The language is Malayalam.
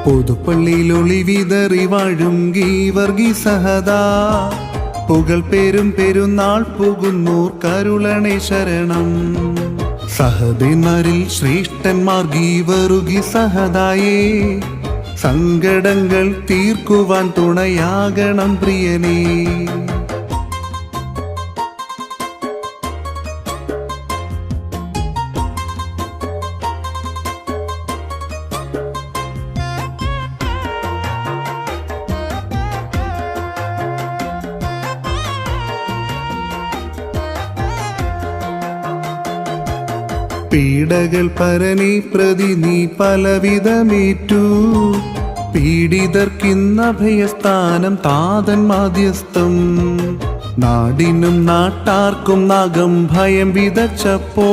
പൊതുപ്പള്ളിയിൽ ഒളിവിതറി വാഴും ഗീവർഗീസഹദാ പുകൾ പേരും പെരുന്നാൾ പുകുന്നൂർ കരുളണേ ശരണം. സഹദേന്മാരിൽ ശ്രേഷ്ഠന്മാർ ഗീവറുഗീസഹദായേ സങ്കടങ്ങൾ തീർക്കുവാൻ തുണയാകണം പ്രിയനേ. പീഡകൾ പരനെ പ്രതി നീ പലവിധമേറ്റു പീഡിതർക്കിന്നഭയസ്ഥാനം താതൻ മാധ്യസ്ഥം. നാടിനും നാട്ടാർക്കും നാഗം ഭയം വിതച്ചപ്പോൾ